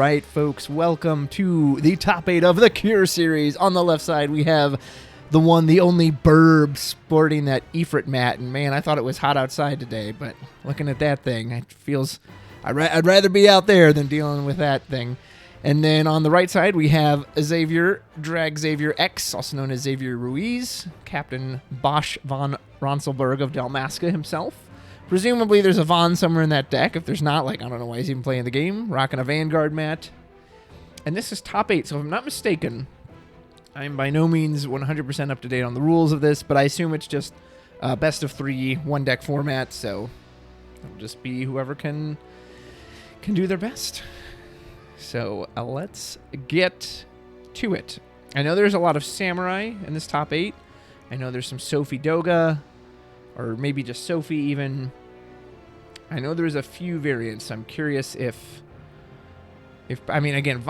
right, folks, welcome to the top 8 of the Cure series. On the left side, we have the one, the only BiRb sporting that Ifrit mat. And man, I thought it was hot outside today, but looking at that thing, it feels I'd rather be out there than dealing with that thing. And then on the right side, we have Xavier, Drag Xavier X, also known as Xavier Ruiz, Captain Bosch von Ronselberg of Dalmasca himself. Presumably there's a Von somewhere in that deck. If there's not, like, I don't know why he's even playing the game. Rocking a Vanguard mat. And this is top 8, so if I'm not mistaken, I'm by no means 100% up to date on the rules of this, but I assume it's just best of 3, one deck format, so it'll just be whoever can do their best. So let's get to it. I know there's a lot of Samurai in this top 8. I know there's some Sophie Doga, or maybe just Sophie even. I know there's a few variants. I'm curious if I mean, again,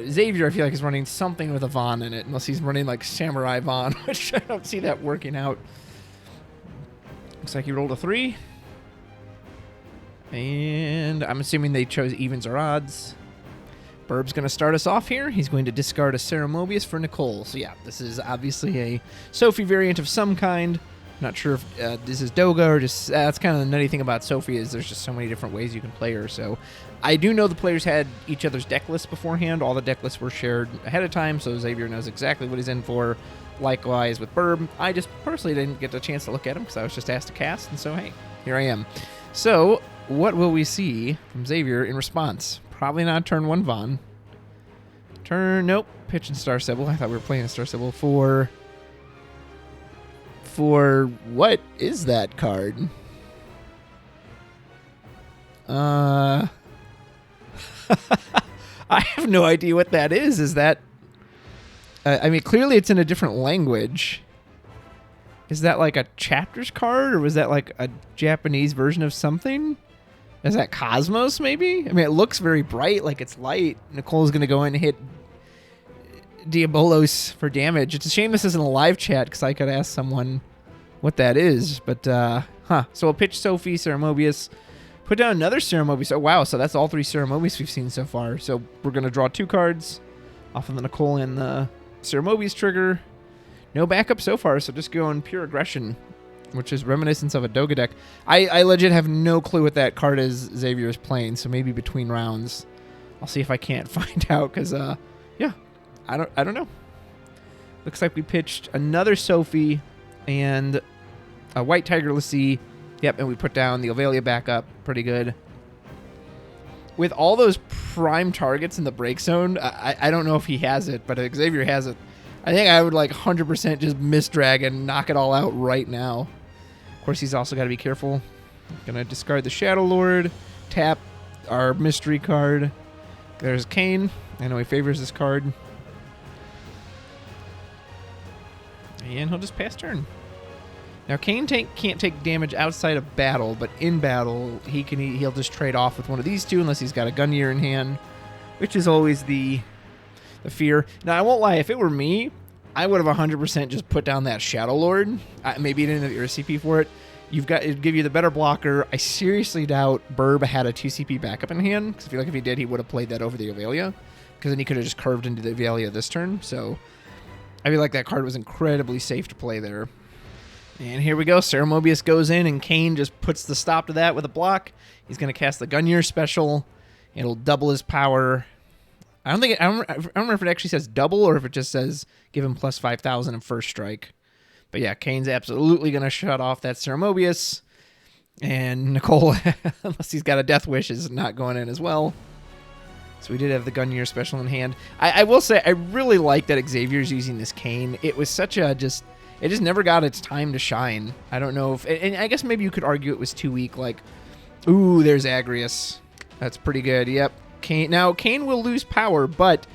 Xavier, I feel like is running something with a Von in it, unless he's running like Samurai Von, which I don't see that working out. Looks like he rolled a 3. And I'm assuming they chose evens or odds. BiRb's going to start us off here. He's going to discard a Ceremobius for Nicole. So yeah, this is obviously a Sophie variant of some kind. Not sure if this is Doga or just... that's kind of the nutty thing about Sophie is there's just so many different ways you can play her. So I do know the players had each other's deck lists beforehand. All the deck lists were shared ahead of time, so Xavier knows exactly what he's in for. Likewise with BiRb. I just personally didn't get the chance to look at him because I was just asked to cast, and so hey, here I am. So what will we see from Xavier in response? Probably not turn 1 Von. Nope. Pitch and Star Sibyl. I thought we were playing a Star Sibyl for what is that card? I have no idea what that is. Is that... I mean, clearly it's in a different language. Is that like a chapters card, or was that like a Japanese version of something? Is that Cosmos, maybe? I mean, it looks very bright, like it's light. Nicole's going to go in and hit Diabolos for damage. It's a shame this isn't a live chat, because I could ask someone what that is. But, So we'll pitch Sophie, Ceremobius. Put down another Ceremobius. Oh, wow. So that's all 3 Ceremobius we've seen so far. So we're going to draw 2 cards off of the Nicole and the Ceremobius trigger. No backup so far, so just going pure aggression, which is reminiscent of a Doga deck. I legit have no clue what that card is Xavier is playing, so maybe between rounds I'll see if I can't find out, because, yeah, I don't know. Looks like we pitched another Sophie and a White Tiger Lassie. Yep, and we put down the Ovalia backup. Pretty good. With all those prime targets in the break zone, I don't know if he has it, but if Xavier has it, I think I would like 100% just miss drag and knock it all out right now. Of course, he's also got to be careful. Gonna discard the Shadow Lord, tap our mystery card. There's Kane. I know he favors this card. And he'll just pass turn. Now, Kane can't take damage outside of battle, but in battle, he'll just trade off with one of these two unless he's got a Gunyear in hand, which is always the fear. Now, I won't lie. If it were me, I would have 100% just put down that Shadow Lord. Maybe you didn't have your CP for it. It'd give you the better blocker. I seriously doubt BiRb had a 2 CP backup in hand, because I feel like if he did, he would have played that over the Ovalia, because then he could have just curved into the Ovalia this turn. So I feel like that card was incredibly safe to play there. And here we go. Ceremobius goes in, and Kane just puts the stop to that with a block. He's going to cast the Gunyear special. It'll double his power. I don't remember if it actually says double or if it just says give him plus 5,000 in first strike. But yeah, Kane's absolutely going to shut off that Ceremobius. And Nicole, unless he's got a Death Wish, is not going in as well. So we did have the Gunyear special in hand. I will say, I really like that Xavier's using this Kane. It was such a just... It just never got its time to shine. I don't know if... And I guess maybe you could argue it was too weak. Like, ooh, there's Agrius. That's pretty good. Yep. Kane. Now, Kane will lose power, but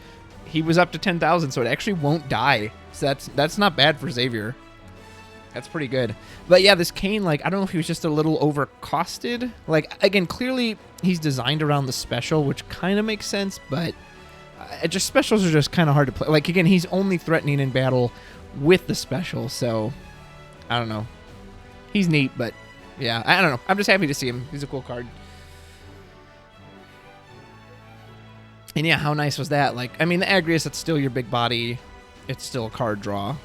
he was up to 10,000, so it actually won't die. So that's not bad for Xavier. That's pretty good. But yeah, this Kane, like, I don't know if he was just a little overcosted. Like, again, clearly he's designed around the special, which kind of makes sense, but just specials are just kind of hard to play. Like, again, he's only threatening in battle with the special, so I don't know. He's neat, but yeah, I don't know. I'm just happy to see him. He's a cool card. And yeah, how nice was that? Like, I mean, the Agrius, it's still your big body. It's still a card draw.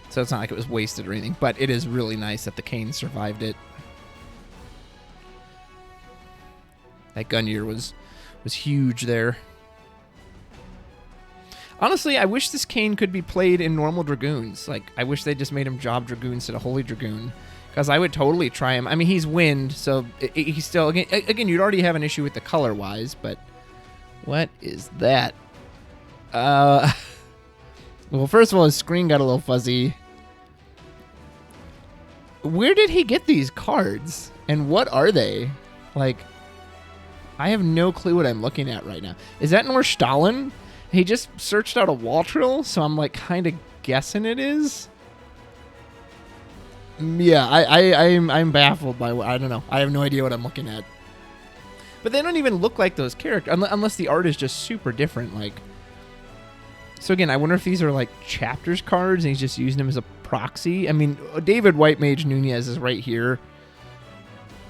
So it's not like it was wasted or anything. But it is really nice that the Kane survived it. That Gunyear was huge there. Honestly, I wish this Kane could be played in normal Dragoons. Like, I wish they just made him Job Dragoon instead of Holy Dragoon. Because I would totally try him. I mean, he's Wind, so he's still... Again, you'd already have an issue with the color-wise, but... What is that? Well, first of all, his screen got a little fuzzy. Where did he get these cards? And what are they? Like, I have no clue what I'm looking at right now. Is that Norstalin? He just searched out a Waltrill, so I'm like kind of guessing it is. Yeah, I'm baffled by what, I don't know. I have no idea what I'm looking at. But they don't even look like those characters unless the art is just super different. Like, so again, I wonder if these are like chapters cards and he's just using them as a proxy. I mean, David White Mage Nunez is right here.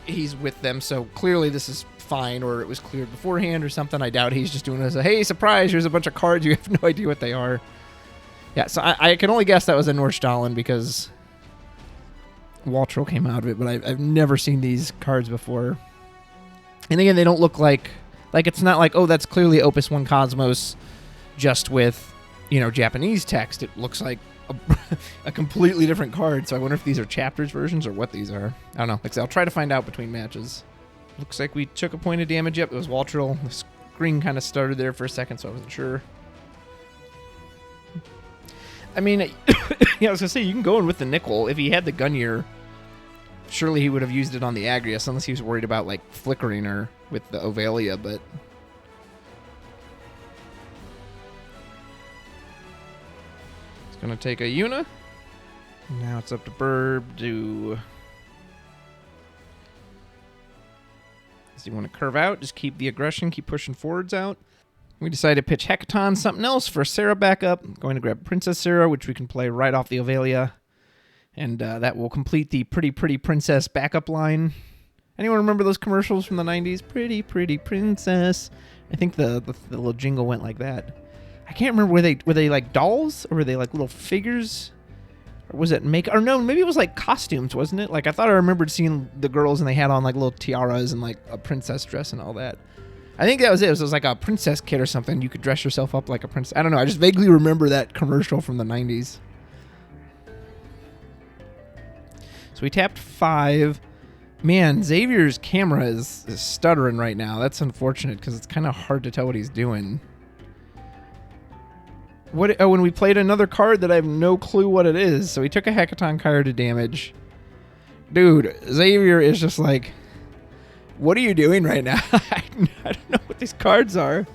He's with them, so clearly this is fine, or it was cleared beforehand or something. I doubt he's just doing it as a, hey, surprise, here's a bunch of cards, you have no idea what they are. Yeah, so I can only guess that was a Norstalin because Waltrill came out of it, but I've never seen these cards before. And again, they don't look like it's not like, oh, that's clearly Opus 1 Cosmos just with, you know, Japanese text. It looks like a completely different card, so I wonder if these are chapters versions or what these are. I don't know. Like, I'll try to find out between matches. Looks like we took a point of damage. Yep, it was Waltrill. The screen kind of started there for a second, so I wasn't sure. I mean, yeah, I was going to say, you can go in with the nickel. If he had the Gunyear, surely he would have used it on the Agrius, unless he was worried about, like, flickering her with the Ovalia, but... It's going to take a Yuna. Now it's up to BiRb to... Does he want to curve out? Just keep the aggression, keep pushing forwards out. We decided to pitch Hecaton, something else for Sarah backup. Going to grab Princess Sarah, which we can play right off the Ovalia. And that will complete the Pretty Pretty Princess backup line. Anyone remember those commercials from the 90s? Pretty Pretty Princess. I think the little jingle went like that. I can't remember, were they like dolls? Or were they like little figures? Or was it or no, maybe it was like costumes, wasn't it? Like, I thought I remembered seeing the girls and they had on like little tiaras and like a princess dress and all that. I think that was it. It was like a princess kit or something. You could dress yourself up like a princess. I don't know. I just vaguely remember that commercial from the 90s. So we tapped 5. Man, Xavier's camera is stuttering right now. That's unfortunate because it's kind of hard to tell what he's doing. What? Oh, when we played another card that I have no clue what it is. So he took a Hecaton card to damage. Dude, Xavier is just like, what are you doing right now? I don't know what these cards are.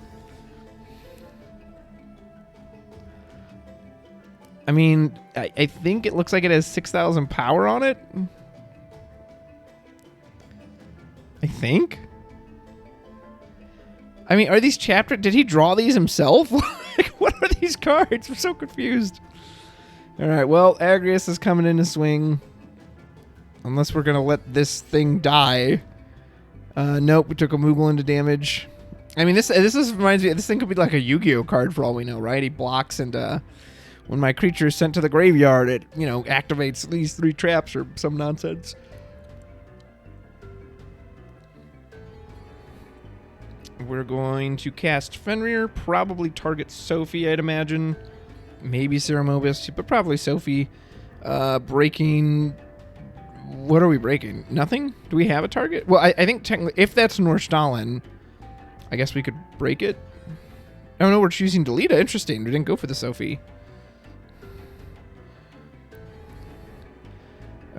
I mean, I think it looks like it has 6,000 power on it. I think. I mean, are these chapter... Did he draw these himself? Like, what are these cards? I'm so confused. All right, well, Agrius is coming in to swing. Unless we're going to let this thing die. Nope, we took a Moogle into damage. I mean, this reminds me... This thing could be like a Yu-Gi-Oh card for all we know, right? He blocks and... when my creature is sent to the graveyard, it, you know, activates these 3 traps or some nonsense. We're going to cast Fenrir, probably target Sophie, I'd imagine. Maybe Ceramobis, but probably Sophie. Breaking... What are we breaking? Nothing? Do we have a target? Well, I think technically, if that's Norstalin, I guess we could break it. Oh no, we're choosing Delita. Interesting. We didn't go for the Sophie.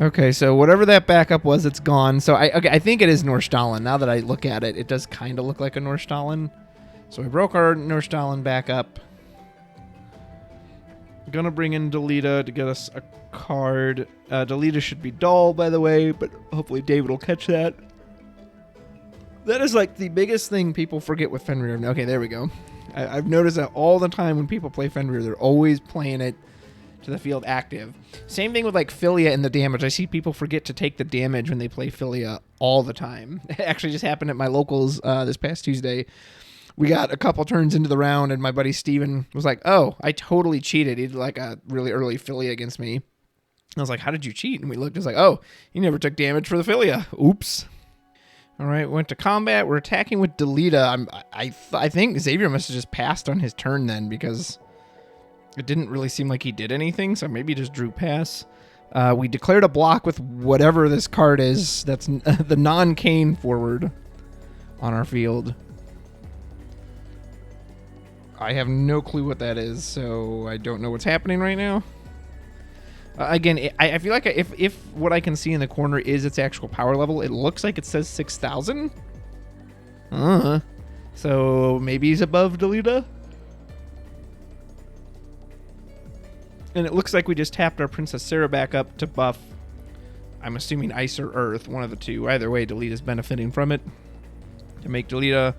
Okay, so whatever that backup was, it's gone. So I think it is Norstalin. Now that I look at it, it does kind of look like a Norstalin. So we broke our Norstalin backup. Gonna bring in Delita to get us a card. Delita should be dull, by the way, but hopefully David will catch that. That is like the biggest thing people forget with Fenrir. Okay, there we go. I've noticed that all the time when people play Fenrir, they're always playing it to the field active. Same thing with like Philia and the damage. I see people forget to take the damage when they play Philia all the time. It actually just happened at my locals this past Tuesday. we got a couple turns into the round, and my buddy Steven was like, oh, I totally cheated. He did like a really early Philia against me. I was like, how did you cheat? And we looked, it was like, oh, you never took damage for the Philia. Oops. All right, went to combat. We're attacking with Delita. I think Xavier must have just passed on his turn then, because it didn't really seem like he did anything, so maybe he just drew pass. We declared a block with whatever this card is. That's the non-Kane forward on our field. I have no clue what that is, so I don't know what's happening right now. Again, I feel like if what I can see in the corner is its actual power level, it looks like it says 6,000. So maybe he's above Delita. And it looks like we just tapped our Princess Sarah back up to buff, I'm assuming Ice or Earth, one of the two. Either way, Delita's benefiting from it. To make Delita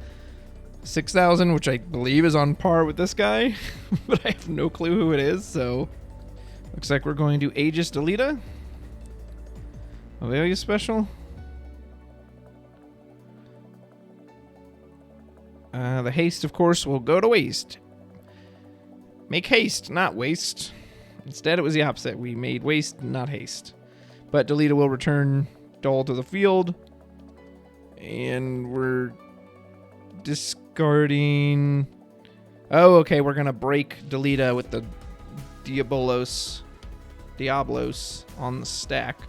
6,000, which I believe is on par with this guy. But I have no clue who it is, so... Looks like we're going to Aegis Delita. Aurelia special. The haste, of course, will go to waste. Make haste, not waste. Instead, it was the opposite. We made waste, not haste. But Delita will return Dole to the field. And we're discarding... Oh, okay, we're going to break Delita with the Diablos on the stack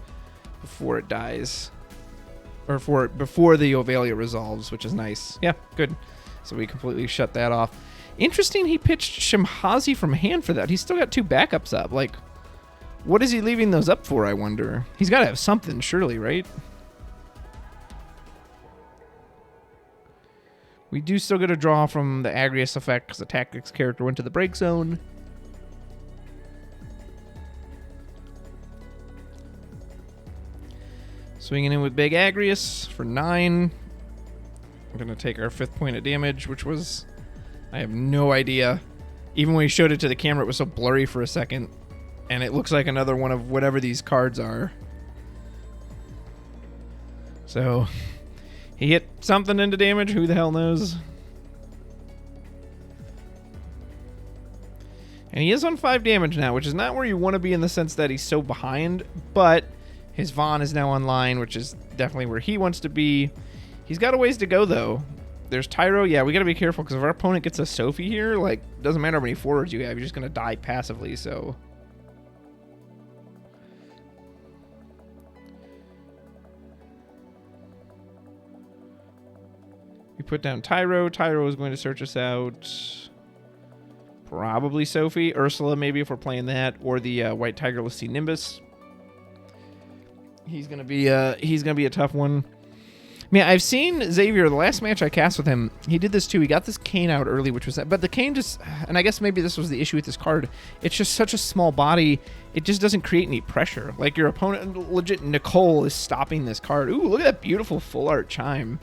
before it dies. Or before the Aurelia resolves, which is nice. Yeah, good. So we completely shut that off. Interesting he pitched Shimhazi from hand for that. He's still got 2 backups up. Like, what is he leaving those up for, I wonder? He's got to have something, surely, right? We do still get a draw from the Agrius effect because the Tactics character went to the break zone. Swinging in with Big Agrius for 9. I'm going to take our 5th point of damage, which was... I have no idea. Even when he showed it to the camera, it was so blurry for a second. And it looks like another one of whatever these cards are. So, he hit something into damage. Who the hell knows? And he is on 5 damage now, which is not where you want to be in the sense that he's so behind. But his Vaughn is now online, which is definitely where he wants to be. He's got a ways to go, though. There's Tyro. Yeah, we got to be careful, because if our opponent gets a Sophie here, like, doesn't matter how many forwards you have, you're just going to die passively, so... We put down Tyro. Tyro is going to search us out. Probably Sophie. Ursula, maybe, if we're playing that. Or the White Tiger Lassie Nimbus. He's gonna be a tough one. Man, I've seen Xavier, the last match I cast with him, he did this too. He got this Kane out early, which was... But the Kane just... And I guess maybe this was the issue with this card. It's just such a small body. It just doesn't create any pressure. Like, your opponent... Legit, Nicole is stopping this card. Ooh, look at that beautiful full art chime.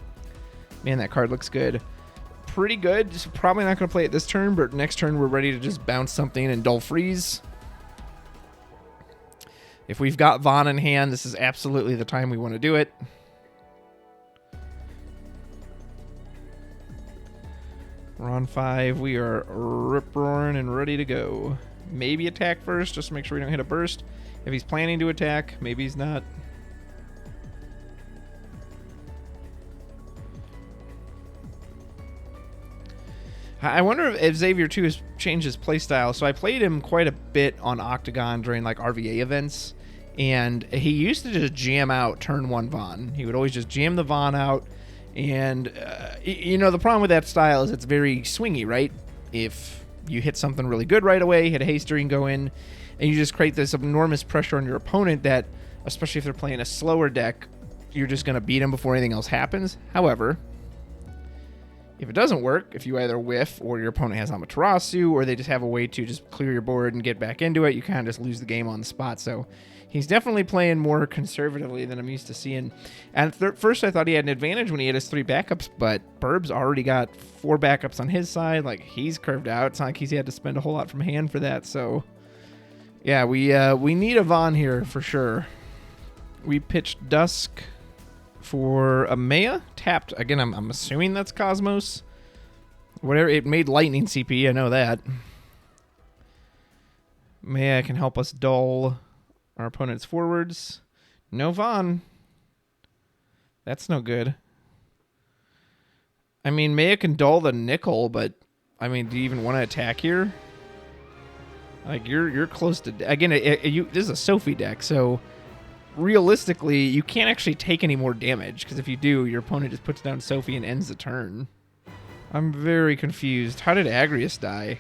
Man, that card looks good. Pretty good. Just probably not going to play it this turn, but next turn we're ready to just bounce something and dull freeze. If we've got Vaughn in hand, this is absolutely the time we want to do it. We're on 5. We are rip-roaring and ready to go. Maybe attack first, just to make sure we don't hit a burst. If he's planning to attack, maybe he's not. I wonder if Xavier, too, has changed his playstyle. So I played him quite a bit on Octagon during, like, RVA events. And he used to just jam out turn 1 Vaughn. He would always just jam the Vaughn out. And, you know, the problem with that style is it's very swingy, right? If you hit something really good right away, hit a haster and go in, and you just create this enormous pressure on your opponent that, especially if they're playing a slower deck, you're just going to beat them before anything else happens. However... if it doesn't work, if you either whiff or your opponent has Amaterasu or they just have a way to just clear your board and get back into it, you kind of just lose the game on the spot. So he's definitely playing more conservatively than I'm used to seeing. And at first I thought he had an advantage when he had his 3 backups, but BiRb's already got 4 backups on his side. Like, he's curved out. It's not like he's had to spend a whole lot from hand for that. So yeah, we need a Vaughn here for sure. We pitched Dusk for a Maya tapped. Again, I'm assuming that's Cosmos. Whatever, it made lightning CP, I know that. Maya can help us dull our opponent's forwards. No Vaughn. That's no good. I mean, Maya can dull the nickel, but I mean, do you even want to attack here? Like, you're close to... Again, this is a Sophie deck, so realistically, you can't actually take any more damage, because if you do, your opponent just puts down Sophie and ends the turn. I'm very confused. How did Agrius die?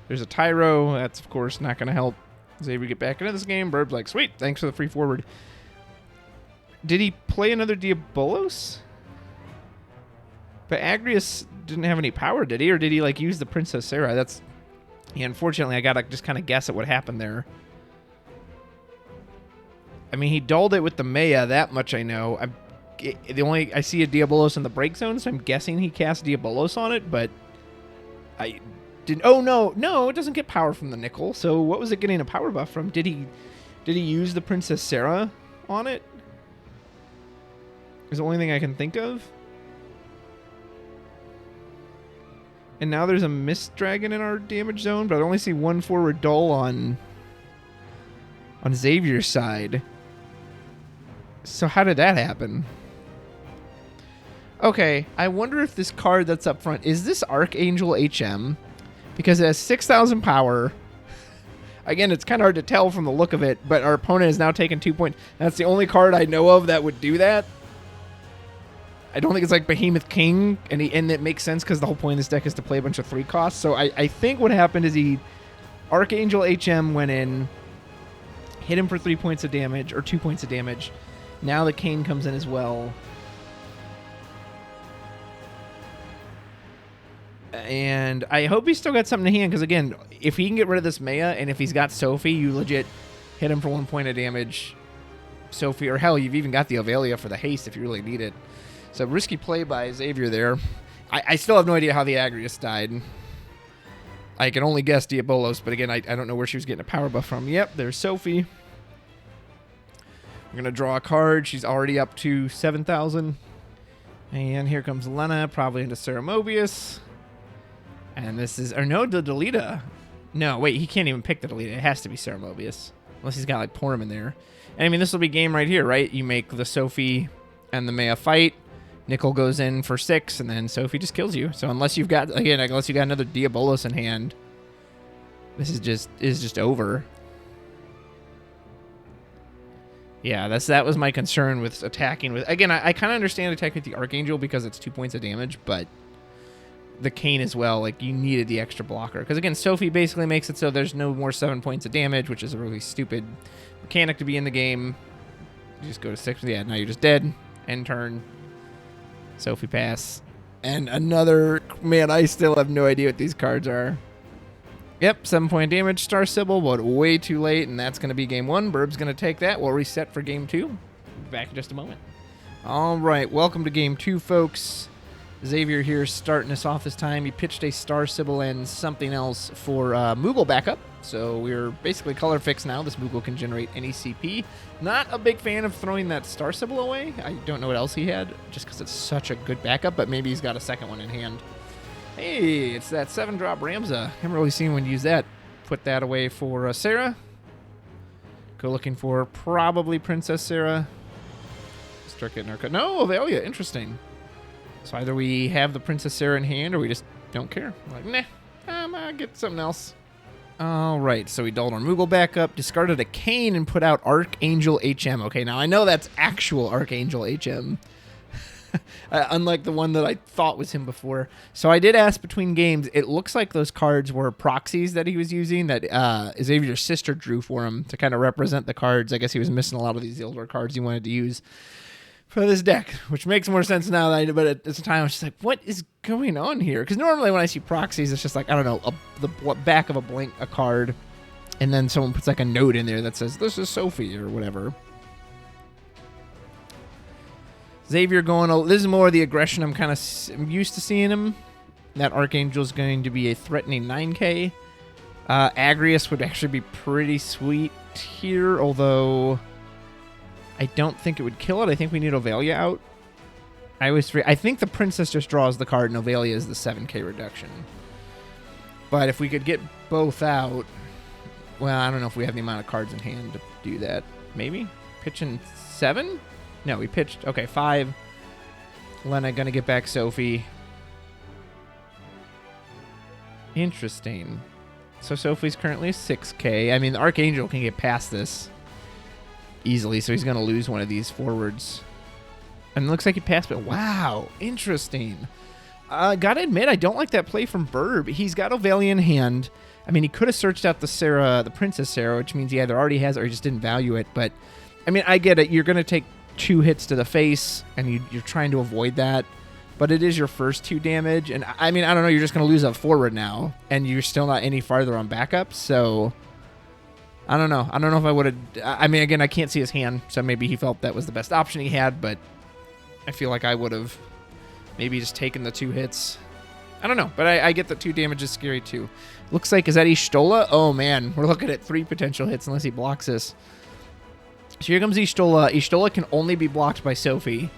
There's a Tyro. That's, of course, not going to help Xavier get back into this game. BiRb's like, sweet, thanks for the free forward. Did he play another Diabolos? But Agrius didn't have any power, did he? Or did he, like, use the Princess Sarah? That's... Yeah, unfortunately, I gotta just kind of guess at what happened there. I mean, he dulled it with the Maya, that much I know. I see a Diabolos in the break zone, so I'm guessing he cast Diabolos on it, but I didn't... Oh, no, it doesn't get power from the nickel, so what was it getting a power buff from? Did he use the Princess Sarah on it? Is the only thing I can think of. And now there's a Mist Dragon in our damage zone, but I only see one forward dull on Xavier's side. So how did that happen? Okay, I wonder if this card that's up front, is this Archangel HM? Because it has 6,000 power. Again, it's kind of hard to tell from the look of it, but our opponent has now taken 2 points. That's the only card I know of that would do that. I don't think it's like Behemoth King, and it makes sense because the whole point of this deck is to play a bunch of 3 costs. So I think what happened is Archangel HM went in, hit him for 3 points of damage, or 2 points of damage. Now the Kane comes in as well. And I hope he's still got something in hand, because again, if he can get rid of this Maya, and if he's got Sophie, you legit hit him for 1 point of damage. Sophie, or hell, you've even got the Ovalia for the haste if you really need it. So risky play by Xavier there. I still have no idea how the Agrius died. I can only guess Diabolos, but again, I don't know where she was getting a power buff from. Yep, there's Sophie. We're going to draw a card. She's already up to 7,000. And here comes Lena, probably into Sarah Mobius. And this is... Or no, the Delita. No, wait, he can't even pick the Delita. It has to be Sarah Mobius. Unless he's got, like, Porum in there. And I mean, this will be game right here, right? You make the Sophie and the Maya fight. Nickel goes in for 6, and then Sophie just kills you. So unless you've got, again, unless you got another Diabolos in hand, this is just over. Yeah, that was my concern with attacking with. Again, I kind of understand attacking with the Archangel because it's 2 points of damage, but the Kane as well, like, you needed the extra blocker. Because again, Sophie basically makes it so there's no more 7 points of damage, which is a really stupid mechanic to be in the game. You just go to 6. Yeah, now you're just dead. End turn. Sophie pass. And another... Man, I still have no idea what these cards are. Yep, 7 point damage, Star Sybil, but way too late, and that's going to be game 1. BiRb's going to take that. We'll reset for game 2. Back in just a moment. All right, welcome to game 2, folks. Xavier here starting us off this time. He pitched a Star Sybil and something else for Moogle backup. So we're basically color fixed now. This Moogle can generate any CP. Not a big fan of throwing that Star Sybil away. I don't know what else he had, just because it's such a good backup, but maybe he's got a second one in hand. Hey, it's that 7-drop Ramza. Haven't really seen one use that. Put that away for Sarah. Go looking for probably Princess Sarah. Start getting our cut. No, Ovalia. Interesting. So either we have the Princess Sarah in hand, or we just don't care. We're like, nah, I'm gonna get something else. All right, so we dulled our Moogle back up, discarded a Kane, and put out Archangel HM. Okay, now I know that's actual Archangel HM. Unlike the one that I thought was him before. So I did ask between games. It looks like those cards were proxies that he was using that Xavier's sister drew for him to kind of represent the cards. I guess he was missing a lot of these older cards he wanted to use for this deck, which makes more sense now. But at the time, I was just like, what is going on here? Because normally when I see proxies, it's just like, I don't know, the back of a card, and then someone puts like a note in there that says, this is Sophie, or whatever. Xavier going, this is more of the aggression I'm kind of used to seeing him. That Archangel's going to be a threatening 9k. Agrius would actually be pretty sweet here, although I don't think it would kill it. I think we need Ovalia out. I think the Princess just draws the card, and Novalia is the 7k reduction. But if we could get both out, well, I don't know if we have the amount of cards in hand to do that. Maybe? Pitching 7? No, we pitched, okay, 5. Lena gonna get back Sophie. Interesting. So Sophie's currently 6k. I mean, the Archangel can get past this easily, so he's gonna lose one of these forwards. And it looks like he passed, but wow, interesting. Gotta admit, I don't like that play from BiRb. He's got Ovalia in hand. I mean, he could have searched out the Princess Sarah, which means he either already has it or he just didn't value it. But, I mean, I get it. You're going to take 2 hits to the face, and you're trying to avoid that. But it is your first 2 damage. And, I mean, I don't know. You're just going to lose a forward now, and you're still not any farther on backup. So, I don't know. I don't know if I would have... I mean, again, I can't see his hand, so maybe he felt that was the best option he had. But I feel like I would have maybe just taken the 2 hits. I don't know, but I get that 2 damage is scary too. Looks like, is that Y'shtola? Oh man, we're looking at 3 potential hits unless he blocks this. So here comes Y'shtola. Y'shtola can only be blocked by Sophie.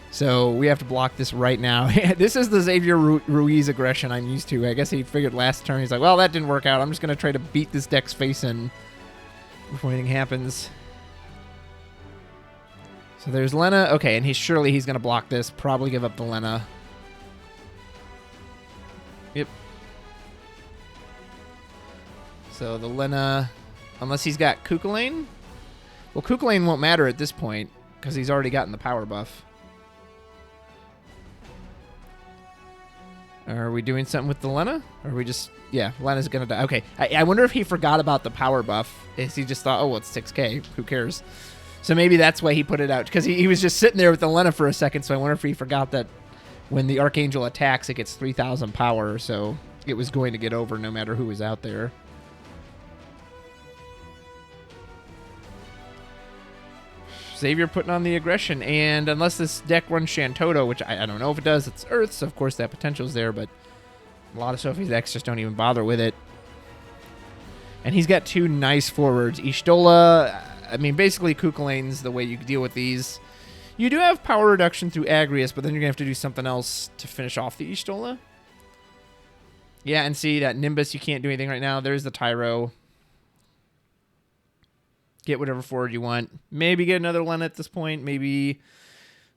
So we have to block this right now. This is the Xavier Ruiz aggression I'm used to. I guess he figured last turn, he's like, well, that didn't work out. I'm just going to try to beat this deck's face in before anything happens. So there's Lena. Okay, and he's going to block this. Probably give up the Lena. Yep. So the Lena, unless he's got Kukulane. Well, Kukulane won't matter at this point because he's already gotten the power buff. Are we doing something with the Lena? Or are we just... Yeah, Lena's going to die. Okay, I wonder if he forgot about the power buff. Is he just thought, oh, well, it's 6k. Who cares? So maybe that's why he put it out. Because he was just sitting there with the Lena for a second, so I wonder if he forgot that when the Archangel attacks, it gets 3,000 power, so it was going to get over no matter who was out there. Xavier putting on the aggression, and unless this deck runs Shantoto, which I don't know if it does, it's Earth, so of course that potential's there, but a lot of Sophie's decks just don't even bother with it. And he's got 2 nice forwards. Y'shtola, I mean, basically Kukulane's the way you deal with these. You do have power reduction through Agrius, but then you're going to have to do something else to finish off the Y'shtola. Yeah, and see that Nimbus, you can't do anything right now. There's the Tyro. Get whatever forward you want. Maybe get another Lena at this point. Maybe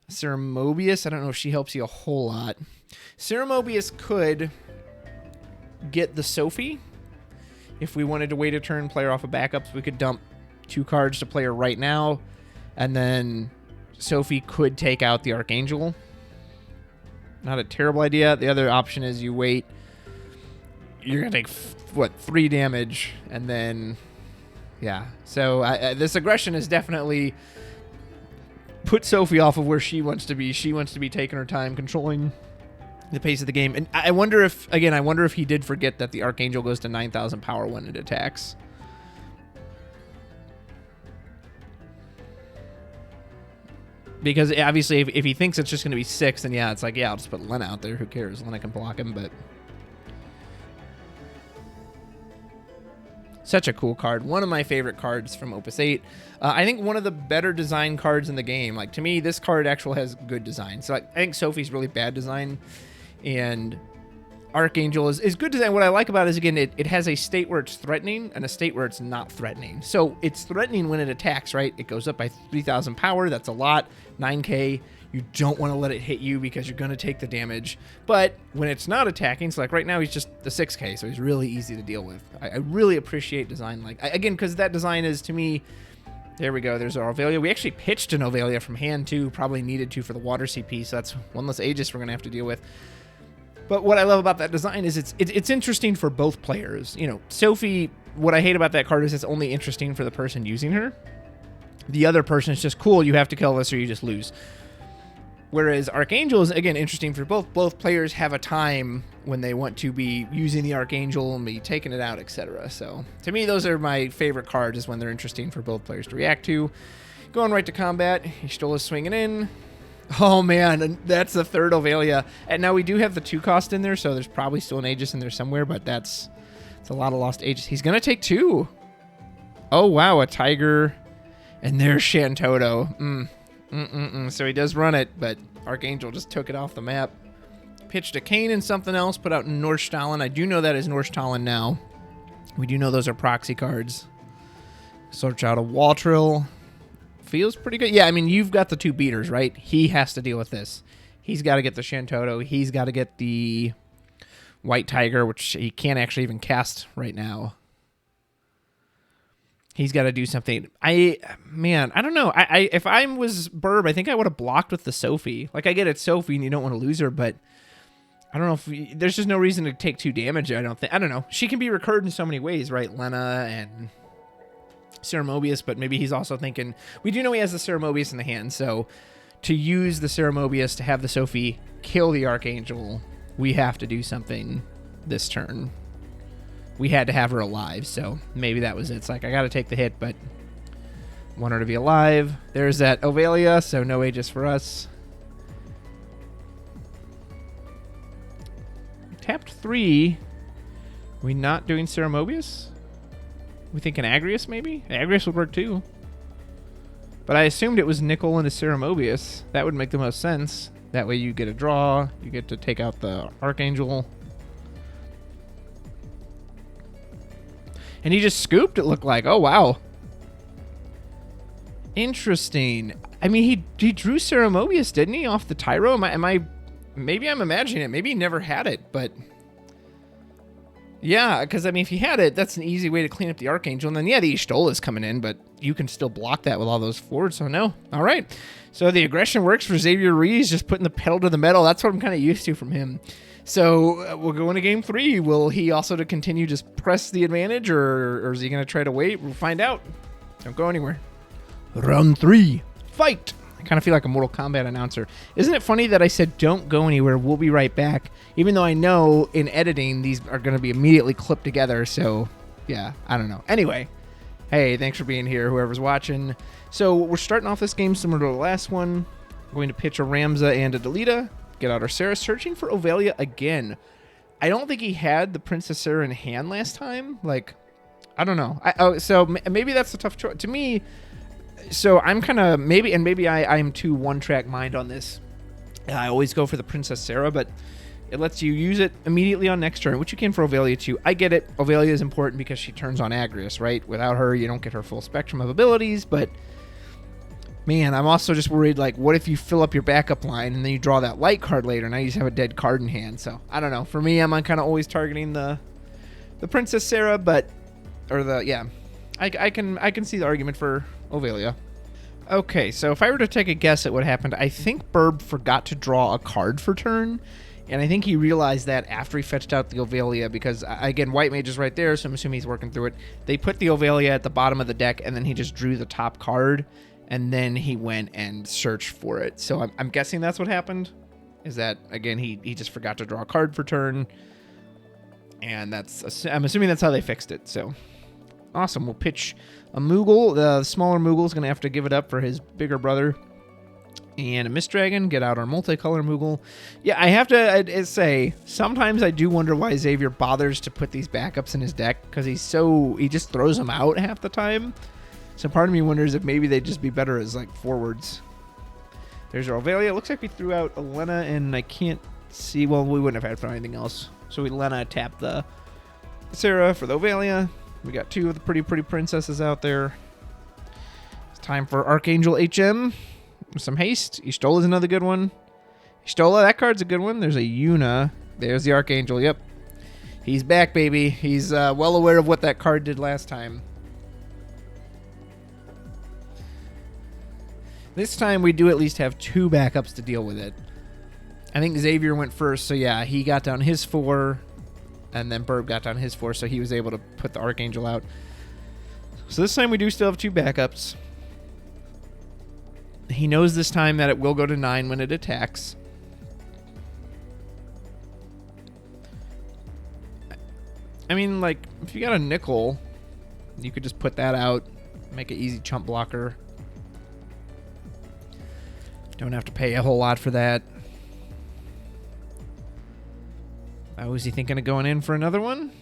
Ceremobius. I don't know if she helps you a whole lot. Ceremobius could get the Sophie. If we wanted to wait a turn, play her off of backups, we could dump 2 cards to play her right now. And then Sophie could take out the Archangel. Not a terrible idea. The other option is you wait. You're going to take, 3 damage. And then... Yeah, so this aggression is definitely put Sophie off of where she wants to be. She wants to be taking her time, controlling the pace of the game. And I wonder if he did forget that the Archangel goes to 9,000 power when it attacks. Because obviously if he thinks it's just going to be 6, then yeah, it's like, yeah, I'll just put Lena out there. Who cares? Lena can block him, but... Such a cool card. One of my favorite cards from Opus 8. I think one of the better design cards in the game. Like, to me, this card actually has good design. So I think Sophie's really bad design. And Archangel is good design. What I like about it is, again, it has a state where it's threatening and a state where it's not threatening. So it's threatening when it attacks, right? It goes up by 3,000 power. That's a lot. 9k. You don't want to let it hit you because you're going to take the damage. But when it's not attacking, so like right now he's just the 6k, so he's really easy to deal with. I really appreciate design again, because that design is, to me, there we go. There's our Ovalia. We actually pitched an Ovalia from hand too, probably needed to for the water CP, so that's one less Aegis we're going to have to deal with. But what I love about that design is it's interesting for both players. You know, Sophie, what I hate about that card is it's only interesting for the person using her. The other person is just, cool, you have to kill this or you just lose. Whereas Archangel is, again, interesting for both. Both players have a time when they want to be using the Archangel and be taking it out, etc. So, to me, those are my favorite cards, is when they're interesting for both players to react to. Going right to combat. Y'shtola's swinging in. Oh, man, and that's the 3rd Ovalia. And now we do have the 2 cost in there, so there's probably still an Aegis in there somewhere, but it's a lot of lost Aegis. He's going to take 2. Oh, wow, a Tiger. And there's Shantoto. So he does run it, but Archangel just took it off the map. Pitched a Kane and something else, put out Nordstalin. I do know that is Nordstalin now. We do know those are proxy cards. Search out a Waltrill. Feels pretty good. Yeah, I mean, you've got the 2 beaters, right? He has to deal with this. He's got to get the Shantoto. He's got to get the White Tiger, which he can't actually even cast right now. He's got to do something. I don't know. If I was BiRb, I think I would have blocked with the Sophie. Like, I get it's Sophie and you don't want to lose her, but I don't know if there's just no reason to take 2 damage. I don't know. She can be recurred in so many ways, right? Lena and Ceremobius, but maybe he's also thinking, we do know he has the Ceremobius in the hand, so to use the Ceremobius to have the Sophie kill the Archangel, we have to do something this turn. We had to have her alive, so maybe that was it. It's like, I got to take the hit, but want her to be alive. There's that Ovalia, so no Aegis for us. Tapped 3. Are we not doing Ceremobius? We thinking Agrius, maybe? Agrius would work too. But I assumed it was Nickel and a Ceremobius. That would make the most sense. That way you get a draw. You get to take out the Archangel. And he just scooped, it looked like. Oh, wow. Interesting. I mean, he drew Ceremobius, didn't he, off the Tyro? Maybe I'm imagining it. Maybe he never had it, but... Yeah, because, I mean, if he had it, that's an easy way to clean up the Archangel. And then, yeah, the Y'shtola is coming in, but you can still block that with all those forwards, so no. All right. So the aggression works for Xavier Ruiz, just putting the pedal to the metal. That's what I'm kind of used to from him. So we'll go into game 3. Will he also to continue just press the advantage, or is he going to try to wait? We'll find out. Don't go anywhere. Round 3. Fight! I kind of feel like a Mortal Kombat announcer. Isn't it funny that I said don't go anywhere, we'll be right back, even though I know in editing these are going to be immediately clipped together, so yeah, I don't know. Anyway, hey, thanks for being here, whoever's watching. So we're starting off this game similar to the last one. We're going to pitch a Ramza and a Delita, get out our Sarah, searching for Ovalia again. I don't think he had the Princess Sarah in hand last time. Like, I don't know. So maybe that's a tough choice. To me... So I'm kind of maybe I'm too one-track mind on this. I always go for the Princess Sarah, but it lets you use it immediately on next turn, which you can for Ovalia too. I get it. Ovalia is important because she turns on Agrius, right? Without her, you don't get her full spectrum of abilities, but man, I'm also just worried, like, what if you fill up your backup line and then you draw that light card later, and now you just have a dead card in hand. So I don't know. For me, I'm kind of always targeting the Princess Sarah, I can see the argument for Ovalia. Okay, so if I were to take a guess at what happened, I think BiRb forgot to draw a card for turn, and I think he realized that after he fetched out the Ovalia, because, again, White Mage is right there, so I'm assuming he's working through it. They put the Ovalia at the bottom of the deck, and then he just drew the top card, and then he went and searched for it. So I'm guessing that's what happened, is that, again, he just forgot to draw a card for turn, and I'm assuming that's how they fixed it, so... Awesome. We'll pitch a Moogle. The smaller Moogle is going to have to give it up for his bigger brother. And a Mist Dragon. Get out our multicolor Moogle. Yeah, I have to say, sometimes I do wonder why Xavier bothers to put these backups in his deck, because he just throws them out half the time. So part of me wonders if maybe they'd just be better as, like, forwards. There's our Ovalia. Looks like we threw out a Lena, and I can't see... Well, we wouldn't have had for anything else. So we Lena tapped the Sarah for the Ovalia. We got 2 of the pretty princesses out there. It's time for Archangel HM. Some haste. Y'shtola is another good one. Y'shtola, that card's a good one. There's a Yuna. There's the Archangel. Yep. He's back, baby. He's well aware of what that card did last time. This time we do at least have 2 backups to deal with it. I think Xavier went first, so yeah, he got down his 4. And then BiRb got down his 4, so he was able to put the Archangel out. So this time we do still have 2 backups. He knows this time that it will go to 9 when it attacks. I mean, like, if you got a nickel, you could just put that out, make an easy chump blocker. Don't have to pay a whole lot for that. Oh, is he thinking of going in for another one?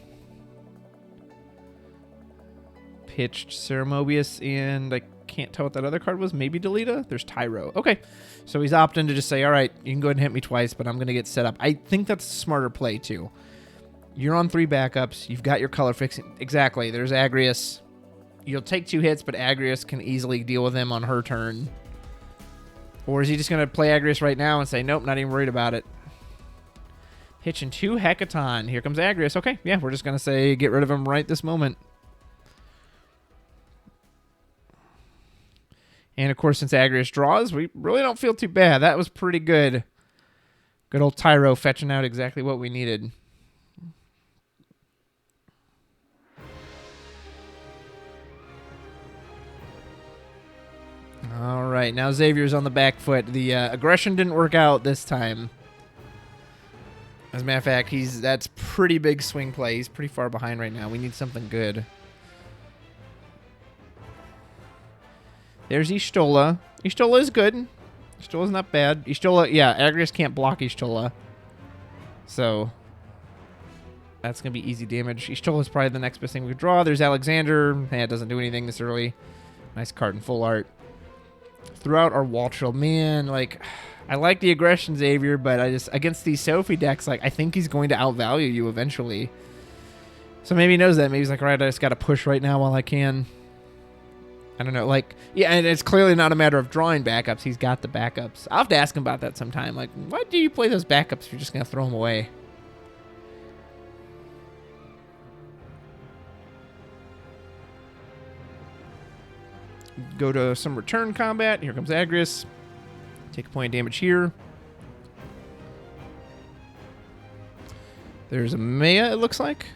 pitched Ceremobius, and I can't tell what that other card was. Maybe Delita? There's Tyro. Okay. So he's opting to just say, all right, you can go ahead and hit me twice, but I'm going to get set up. I think that's a smarter play, too. You're on 3 backups. You've got your color fixing. Exactly. There's Agrius. You'll take 2 hits, but Agrius can easily deal with him on her turn. Or is he just going to play Agrius right now and say, nope, not even worried about it? Hitching 2 Hecaton. Here comes Agrius. Okay, yeah, we're just going to say get rid of him right this moment. And, of course, since Agrius draws, we really don't feel too bad. That was pretty good. Good old Tyro fetching out exactly what we needed. All right, now Xavier's on the back foot. The aggression didn't work out this time. As a matter of fact, that's pretty big swing play. He's pretty far behind right now. We need something good. There's Y'shtola. Y'shtola is good. Y'shtola's not bad. Y'shtola, yeah, Agrius can't block Y'shtola. So that's going to be easy damage. Y'shtola's probably the next best thing we could draw. There's Alexander. It doesn't do anything this early. Nice card in full art. Throughout our Waltrell, man, like, I like the aggression, Xavier, but I just, against these Sophie decks, like, I think he's going to outvalue you eventually. So maybe he knows that. Maybe he's like, all right, I just got to push right now while I can. I don't know, like, yeah, and it's clearly not a matter of drawing backups. He's got the backups. I'll have to ask him about that sometime. Like, why do you play those backups if you're just going to throw them away? Go to some return combat. Here comes Agrius. Take a point of damage here. There's a Maya, it looks like.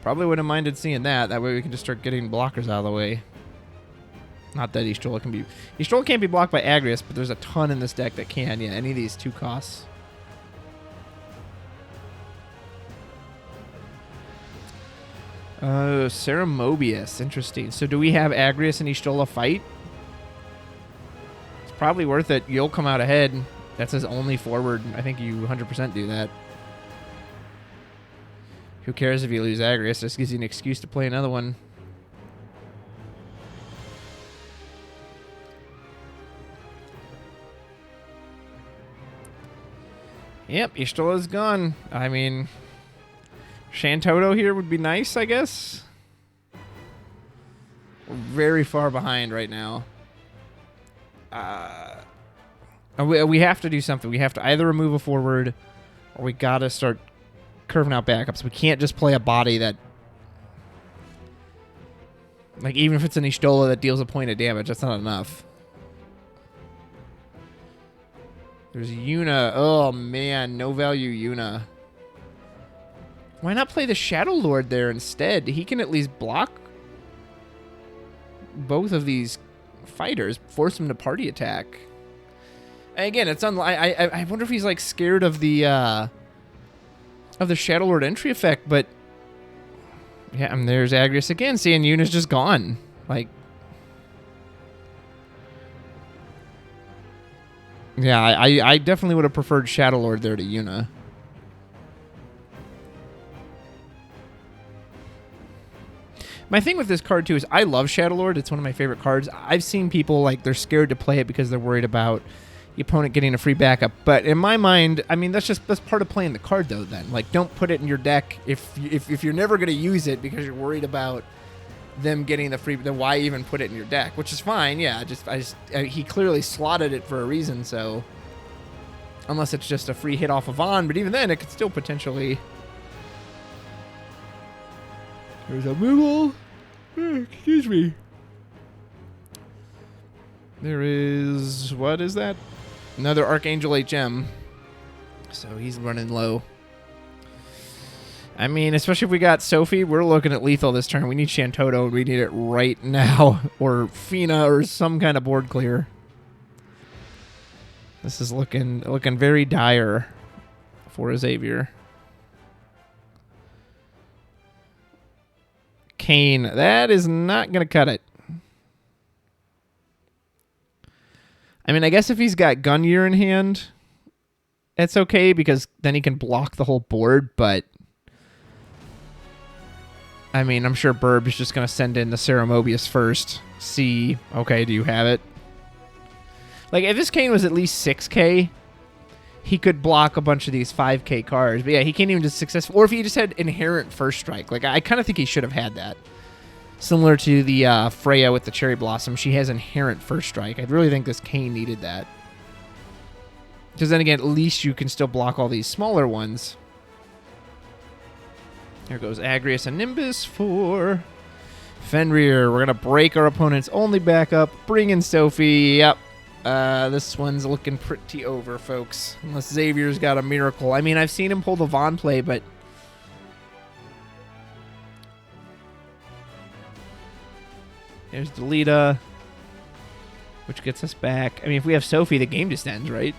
Probably wouldn't have minded seeing that. That way we can just start getting blockers out of the way. Not that Y'shtola can be... Y'shtola can't be blocked by Agrius, but there's a ton in this deck that can. Yeah, any of these 2 costs. Ceremobius. Interesting. So do we have Agrius and Y'shtola fight? It's probably worth it. You'll come out ahead. That's his only forward. I think you 100% do that. Who cares if you lose Agrius? Just gives you an excuse to play another one. Yep, Y'shtola's gone. I mean, Shantoto here would be nice, I guess. We're very far behind right now. We have to do something. We have to either remove a forward, or we gotta start curving out backups. We can't just play a body that, like, even if it's an Y'shtola that deals a point of damage, that's not enough. There's Yuna. Oh, man. No value Yuna. Why not play the Shadow Lord there instead? He can at least block both of these fighters. Force him to party attack. And again, it's I wonder if he's, like, scared of the Shadow Lord entry effect, but yeah, and there's Agrius again. Seeing Yuna's just gone. Like, yeah, I definitely would have preferred Shadow Lord there to Yuna. My thing with this card, too, is I love Shadow Lord. It's one of my favorite cards. I've seen people, like, they're scared to play it because they're worried about the opponent getting a free backup. But in my mind, I mean, that's part of playing the card, though, then. Like, don't put it in your deck if you're never going to use it because you're worried about them getting the free, then why even put it in your deck? Which is fine, yeah. He clearly slotted it for a reason, so unless it's just a free hit off of On, but even then, it could still potentially. There's a Moogle. Excuse me. There is, what is that? Another Archangel HM. So he's running low. I mean, especially if we got Sophie, we're looking at lethal this turn. We need Shantoto, and we need it right now. Or Fina, or some kind of board clear. This is looking very dire for Xavier. Kane, that is not going to cut it. I mean, I guess if he's got Gunyear in hand, it's okay because then he can block the whole board, but I mean, I'm sure BiRb is just going to send in the Ceremobius first. See, okay, do you have it? Like, if this Kane was at least 6K, he could block a bunch of these 5K cards. But yeah, he can't even just successful. Or if he just had inherent first strike. Like, I kind of think he should have had that. Similar to the Freya with the Cherry Blossom. She has inherent first strike. I really think this Kane needed that. Because then again, at least you can still block all these smaller ones. Here goes Agrius and Nimbus for Fenrir. We're going to break our opponent's only backup. Bring in Sophie. Yep. This one's looking pretty over, folks. Unless Xavier's got a miracle. I mean, I've seen him pull the Vaughn play, but... There's Delita, which gets us back. I mean, if we have Sophie, the game just ends, right?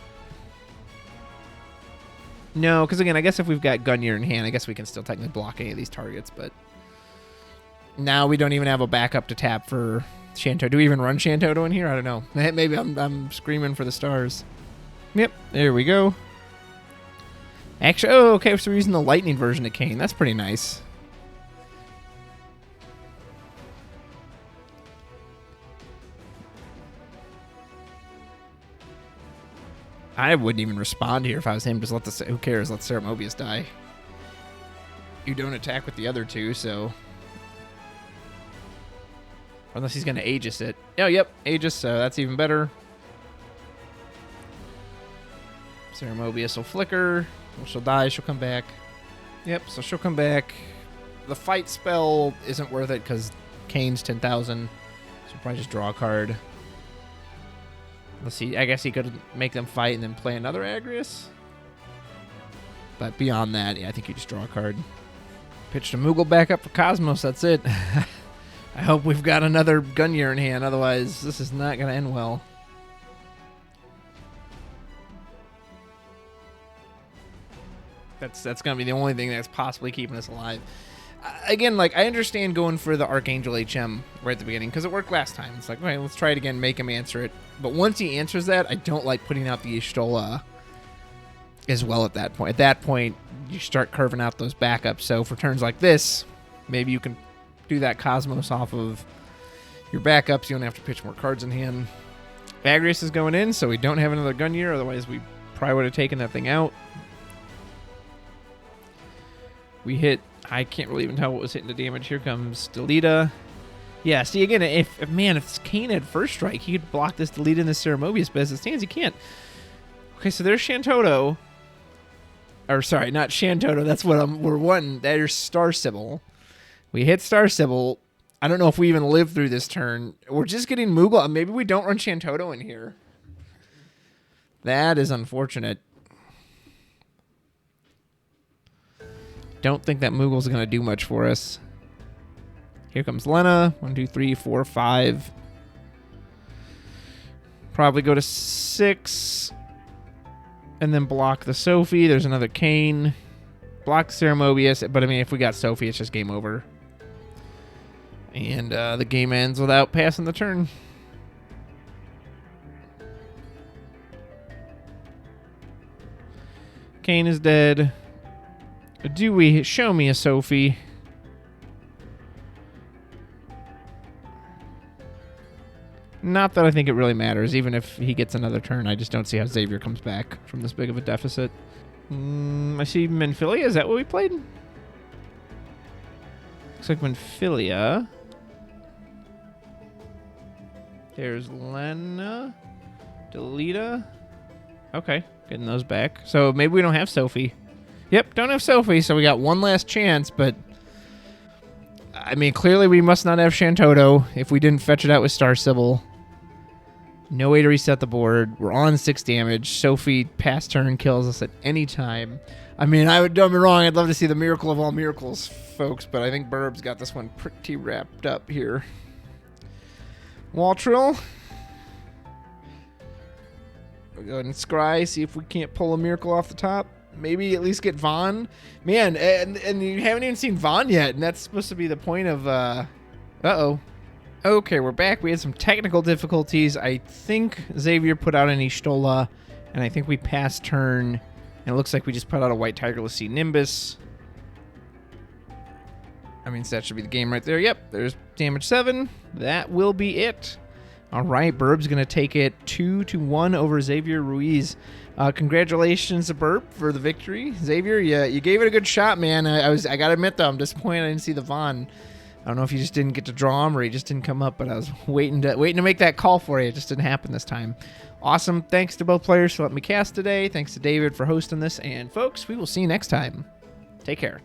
No, because again, I guess if we've got Gungnir in hand, I guess we can still technically block any of these targets, but now we don't even have a backup to tap for Shanto. Do we even run Shantoto in here? I don't know. Maybe I'm screaming for the stars. Yep, there we go. Actually, oh, okay, so we're using the lightning version of Kane. That's pretty nice. I wouldn't even respond here if I was him. Just let the... Who cares? Let Ceremobius die. You don't attack with the other two, so... Unless he's going to Aegis it. Oh, yep. Aegis, so that's even better. Ceremobius will flicker. Well, she'll die. She'll come back. Yep, so she'll come back. The fight spell isn't worth it because Kane's 10,000. So we'll probably just draw a card. Let's see. I guess he could make them fight and then play another Agrius. But beyond that, yeah, I think you just draw a card. Pitched a Moogle back up for Cosmos. That's it. I hope we've got another Gungnir in hand. Otherwise, this is not going to end well. That's going to be the only thing that's possibly keeping us alive. Again, like, I understand going for the Archangel HM right at the beginning because it worked last time. It's like, okay, let's try it again, make him answer it. But once he answers that, I don't like putting out the Y'shtola as well at that point. At that point, you start curving out those backups. So for turns like this, maybe you can do that Cosmos off of your backups. You don't have to pitch more cards in hand. Agrius is going in, so we don't have another Gungnir. Otherwise, we probably would have taken that thing out. We hit... I can't really even tell what was hitting the damage. Here comes Delita. Yeah, see, again, if Kane had first strike, he could block this Delita and this Ceremobius, but as it stands, he can't. Okay, so there's Shantoto. Or, sorry, not Shantoto. That's what we're wanting. There's Star Sybil. We hit Star Sybil. I don't know if we even live through this turn. We're just getting Moogle. Maybe we don't run Shantoto in here. That is unfortunate. Don't think that Moogle's going to do much for us. Here comes Lena. 1, 2, 3, 4, 5. Probably go to 6. And then block the Sophie. There's another Kane. Block Ceremobius. But, I mean, if we got Sophie, it's just game over. And the game ends without passing the turn. Kane is dead. Do we show me a Sophie? Not that I think it really matters. Even if he gets another turn, I just don't see how Xavier comes back from this big of a deficit. I see Menphilia. Is that what we played? Looks like Menphilia. There's Lena. Delita. Okay, getting those back. So maybe we don't have Sophie. Yep, don't have Sophie, so we got one last chance, but... I mean, clearly we must not have Shantoto if we didn't fetch it out with Star Sybil. No way to reset the board. We're on 6 damage. Sophie, pass turn, kills us at any time. I mean, don't get me wrong, I'd love to see the miracle of all miracles, folks, but I think BiRb's got this one pretty wrapped up here. Waltrill. We'll go ahead and scry, see if we can't pull a miracle off the top. Maybe at least get Vaughn. Man, and you haven't even seen Vaughn yet, and that's supposed to be the point of... Uh-oh. Okay, we're back. We had some technical difficulties. I think Xavier put out an Y'shtola, and I think we passed turn, and it looks like we just put out a White Tigerless Sea Nimbus. I mean, that should be the game right there. Yep, there's damage 7. That will be it. All right, BiRb's going to take it 2-1 over Xavier Ruiz. Congratulations to BiRb for the victory. Xavier, you gave it a good shot, man. I got to admit, though, I'm disappointed I didn't see the Vaughn. I don't know if you just didn't get to draw him or he just didn't come up, but I was waiting to make that call for you. It just didn't happen this time. Awesome. Thanks to both players for letting me cast today. Thanks to David for hosting this. And, folks, we will see you next time. Take care.